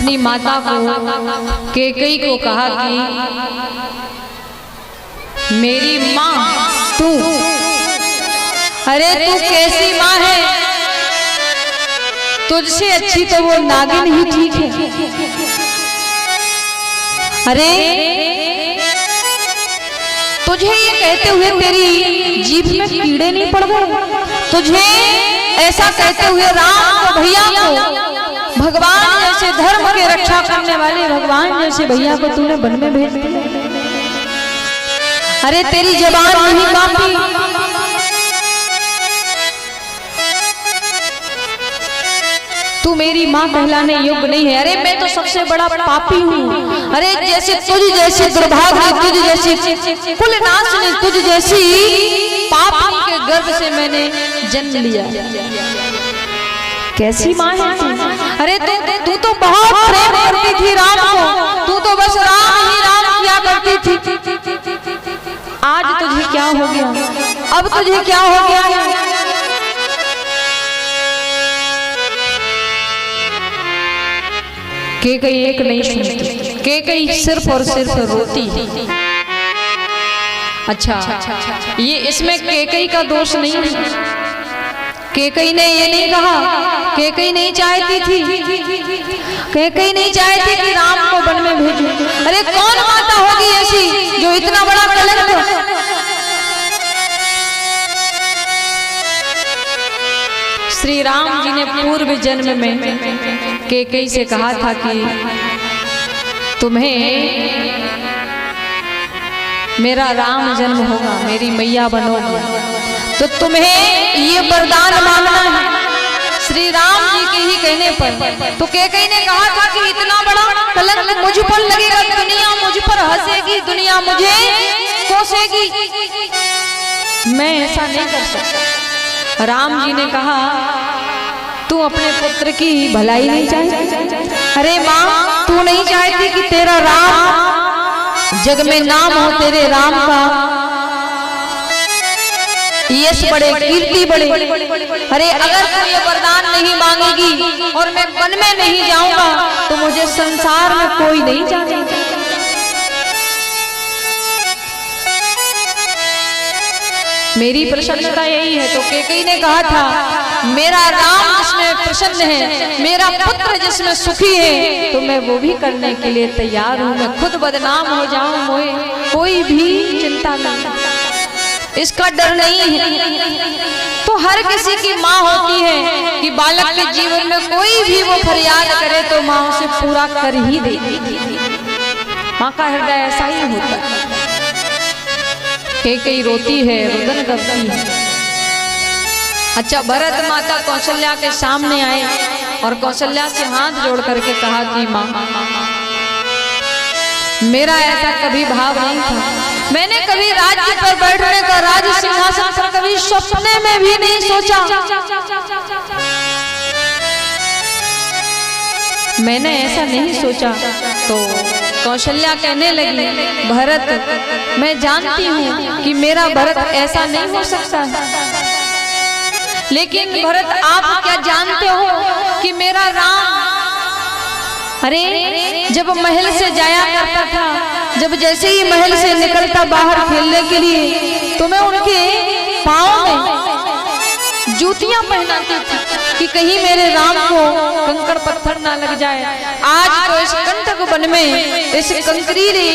अपनी माता को कैकेयी को कहा कि मेरी माँ तू, अरे तू कैसी माँ है, तुझसे अच्छी तो वो नागिन ही ठीक है। अरे तुझे ये कहते हुए तेरी जीभ में कीड़े नहीं पड़ गए? तुझे ऐसा कहते हुए राम को, भैया को, भगवान जैसे धर्म के रक्षा करने वाले भगवान जैसे भैया को तूने वन में भेज दिया? अरे तेरी जबान नहीं कांपी? तू मेरी माँ कहलाने योग्य नहीं है। अरे मैं तो सबसे बड़ा पापी हूँ। अरे जैसे तुझ जैसे दुर्भाग्य, तुझ जैसी कुल नाशनी, तुझ जैसी पापी के गर्भ से मैंने जन्म लिया। कैसी माँ है तू? अरे तू तो बहुत प्रेम करती थी राम को, तू तो बस राम ही राम किया करती थी। आज तुझे क्या हो गया? अब तुझे क्या हो गया? कैकेयी एक नहीं सुनती, कैकेयी सिर्फ और सिर्फ रोती। अच्छा, ये इसमें कैकेयी का दोष नहीं है। कैकेयी ने ये नहीं कहा, कैकेयी नहीं चाहती थी, कैकेयी नहीं चाहती कि राम को वन में भेजो। अरे कौन माता होगी ऐसी जो इतना बड़ा कलंक? श्री राम जी ने पूर्व जन्म में कैकेयी से कहा था कि तुम्हें मेरा राम जन्म होगा, मेरी मैया बनोगी, तो तुम्हें ये वरदान मांगना है श्री राम जी के ही कहने पर। तो कैकेयी ने कहा था कि इतना बड़ा कलंक मुझ पर लगेगा, दुनिया मुझ पर हंसेगी, दुनिया मुझे कोसेगी, मैं ऐसा नहीं कर सकता। राम जी ने कहा तू अपने पुत्र की भलाई नहीं चाहती? अरे माँ, तू नहीं चाहती कि तेरा राम जग में नाम हो, तेरे राम का यश बढ़े, कीर्ति बढ़े? अरे अगर तू ये वरदान नहीं मांगेगी और मैं वन में नहीं जाऊंगा तो मुझे संसार में कोई नहीं जानेगा। मेरी प्रसन्नता यही है। तो कैकेयी ने कहा था मेरा राम जिसमें प्रसन्न है, मेरा पुत्र जिसमें सुखी है, तो मैं वो भी करने के लिए तैयार हूँ। मैं खुद बदनाम हो जाऊं, मुझे कोई भी चिंता नहीं, इसका डर नहीं है। तो हर किसी की माँ होती है कि बालक के जीवन में कोई भी वो फरियाद करे तो माँ उसे पूरा कर ही देती। माँ का हृदय ऐसा ही होता है। कैकेयी रोती है, रुदन करती है। अच्छा, भरत माता कौशल्या के सामने आए और कौशल्या से हाथ जोड़ करके कहा कि माँ, मेरा ऐसा कभी भाव नहीं था, मैंने कभी राज्य पर बैठने का, राज सिंहासन पर कभी सपने में भी नहीं सोचा, मैंने ऐसा नहीं सोचा। तो कौशल्या कहने लगी भरत, मैं जानती हूँ कि मेरा भरत ऐसा नहीं हो सकता है, लेकिन भरत आप क्या जानते हो कि मेरा राम, अरे जब महल से जाया करता था, जब जैसे ही महल से निकलता बाहर खेलने के लिए, तो मैं उनके पाँव में जूतियां पहनाती थी कि कहीं मेरे राम को कंकड़ पत्थर ना लग जाए। आज तो इस कंटक वन में इस कंकरीले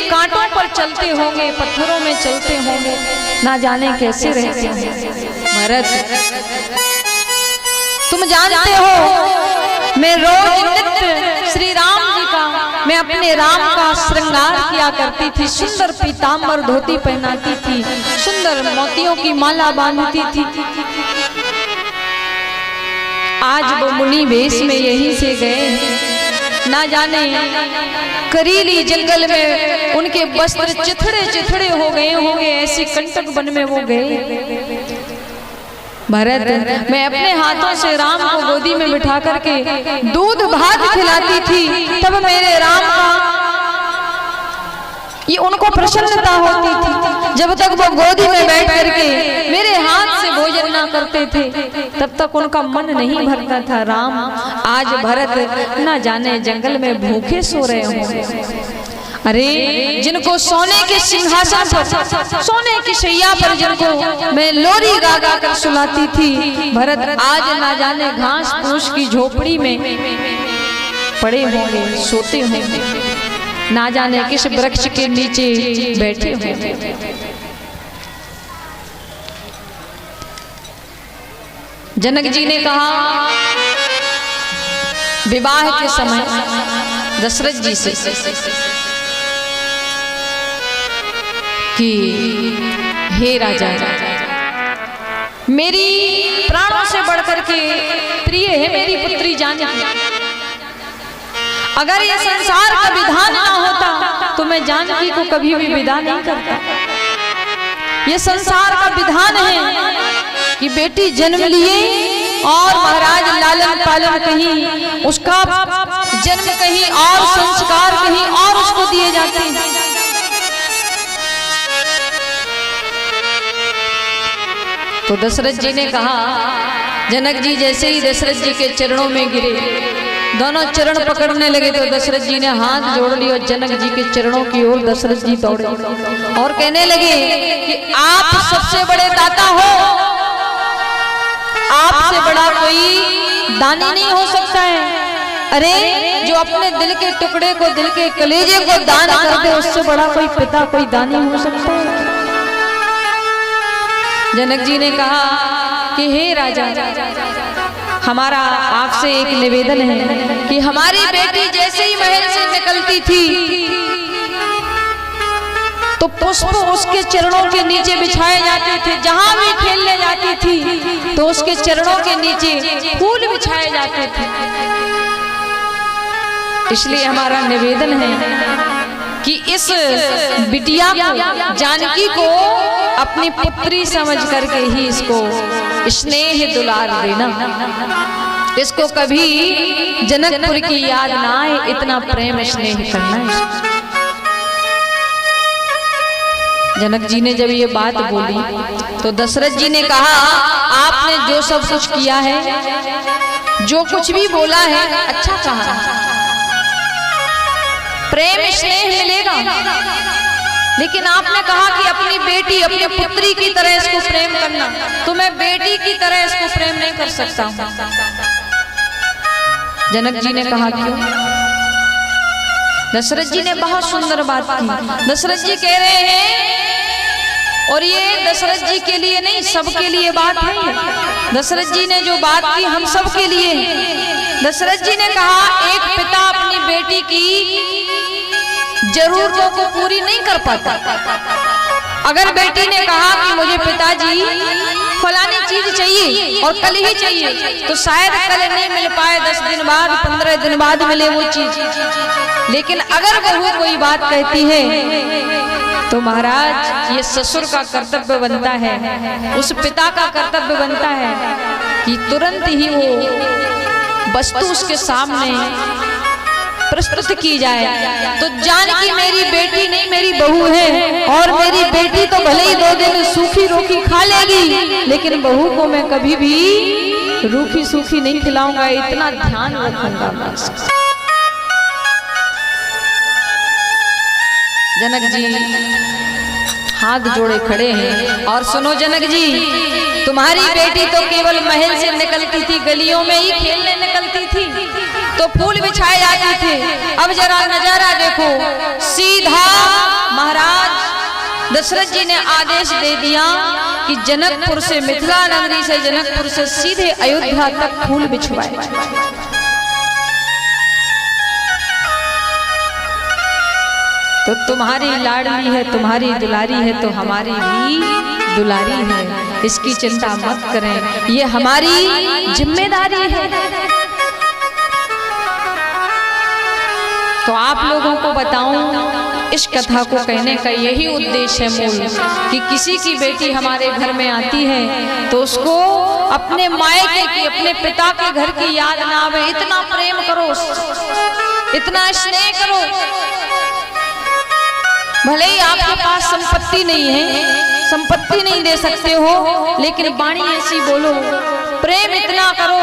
कांटों पर चलते होंगे, पत्थरों में चलते होंगे, ना जाने कैसे रहते हैं। भरत, तुम जानते हो मैं रोज नित्य श्री राम जी का, मैं अपने राम का श्रृंगार किया करती थी, सुंदर पीतांबर धोती पहनाती थी, सुंदर मोतियों की माला बांधती थी। आज वो मुनि वेश में यहीं से गए, ना जाने करीली जंगल में उनके वस्त्र चिथड़े चिथड़े हो गए होंगे, ऐसे कंटक वन में वो गए। भरत, मैं अपने हाथों से राम को गोदी में बिठा करके दूध भात खिलाती थी, तब मेरे राम का ये उनको प्रसन्नता होती थी। जब तक वो गोदी में बैठ करके मेरे हाथ से भोजन ना कर करते थे तब तक उनका मन नहीं भरता था। राम आज भरत न जाने जंगल में भूखे सो रहे हों। अरे जिनको सोने के सिंहासन पर, सोने की शैया पर जिनको मैं लोरी गा गा कर सुलाती थी, भरत आज ना जाने घास फूस की झोपड़ी में पड़े होंगे, सोते होंगे, ना जाने किस वृक्ष के नीचे बैठे होंगे। जनक जी ने कहा विवाह के समय दशरथ जी से कि हे राजा, मेरी प्राणों से बढ़कर के प्रिय है मेरी पुत्री जानकी। अगर ये संसार का विधान ना होता तो मैं जानकी को कभी भी विदा नहीं करता। ये संसार का विधान है कि बेटी जन्म लिए और महाराज लालन पालन कहीं, उसका जन्म कहीं और, संस्कार कहीं और उसको दिए जाते हैं। तो दशरथ जी ने कहा, जनक जी जैसे ही दशरथ जी के चरणों में गिरे, दोनों चरण पकड़ने लगे तो दशरथ जी ने हाथ जोड़ लिया और जनक जी के चरणों की ओर दशरथ जी दौड़े और कहने लगे कि आप सबसे बड़े दाता हो, आपसे बड़ा कोई दानी नहीं हो सकता है। अरे जो अपने दिल के टुकड़े को, दिल के कलेजे को दान कर दे, उससे बड़ा कोई पिता, कोई दानी हो सकता है। जनक जी ने कहा कि हे राजा, हमारा आपसे एक निवेदन है कि हमारी बेटी जैसे ही महल से निकलती थी तो पुष्प उसके चरणों के नीचे बिछाए जाते थे। जहां भी खेलने जाती थी तो उसके चरणों के नीचे फूल बिछाए जाते थे। इसलिए हमारा निवेदन है कि इस बिटिया को, जानकी को अपनी पुत्री समझ करके ही इसको स्नेह दुलार देना। इसको कभी जनकपुर की याद ना आए, इतना प्रेम स्नेह करना है। जनक जी ने जब ये बात बोली तो दशरथ जी ने कहा, आपने जो सब कुछ किया है, जो कुछ भी बोला है, अच्छा कहा। प्रेम स्नेह मिलेगा, लेकिन आपने कहा कि अपनी बेटी, अपनी पुत्री की तरह इसको प्रेम करना, तो मैं बेटी की तरह इसको प्रेम नहीं कर सकता हूं। जनक जी ने कहा क्यों? दशरथ जी ने बहुत सुंदर बात की। दशरथ जी कह रहे हैं, और ये दशरथ जी के लिए नहीं, सबके लिए बात है। दशरथ जी ने जो बात की हम सब के लिए। दशरथ जी ने कहा, एक पिता अपनी बेटी की जरूरतों को पूरी नहीं कर पाता। अगर बेटी ने कहा कि मुझे पिताजी फलानी चीज चाहिए और कल ही चाहिए, तो शायद कल नहीं मिल पाए, 10 दिन बाद, 15 दिन बाद मिले वो चीज। लेकिन अगर बहू कोई बात कहती है तो महाराज ये ससुर का कर्तव्य बनता है, उस पिता का कर्तव्य बनता है कि तुरंत ही वो वस्तु उसके सामने प्रस्तुत की जाए। तो जानकी मेरी बेटी नहीं, मेरी बहू है, और मेरी बेटी तो भले ही 2 दिन सूखी रोटी खा लेगी, लेकिन बहू को मैं कभी भी रूखी सूखी नहीं खिलाऊंगा, इतना ध्यान रखूंगा। जनक जी हाथ जोड़े खड़े हैं और सुनो जनक जी, तुम्हारी बेटी तो केवल महल से निकलती थी, गलियों में ही खेलने निकलती थी, तो फूल बिछाए जाते थे। अब जरा नजारा देखो, सीधा महाराज दशरथ जी ने आदेश दे दिया कि जनकपुर से, मिथिला नगरी से, जनकपुर से सीधे अयोध्या तक फूल बिछवाए। तो तुम्हारी लाडली है, तुम्हारी दुलारी है, तो हमारी भी दुलारी है, इसकी चिंता मत करें, ये हमारी जिम्मेदारी है। तो आप लोगों को बताऊं, इस कथा को कहने का यही उद्देश्य है मूल, कि किसी की बेटी हमारे घर में आती है तो उसको अपने मायके की, अपने पिता के घर की याद ना आवे। इतना प्रेम करो, इतना स्नेह करो। भले ही आपके पास संपत्ति नहीं है, संपत्ति नहीं दे सकते हो, लेकिन वाणी ऐसी बोलो, प्रेम इतना करो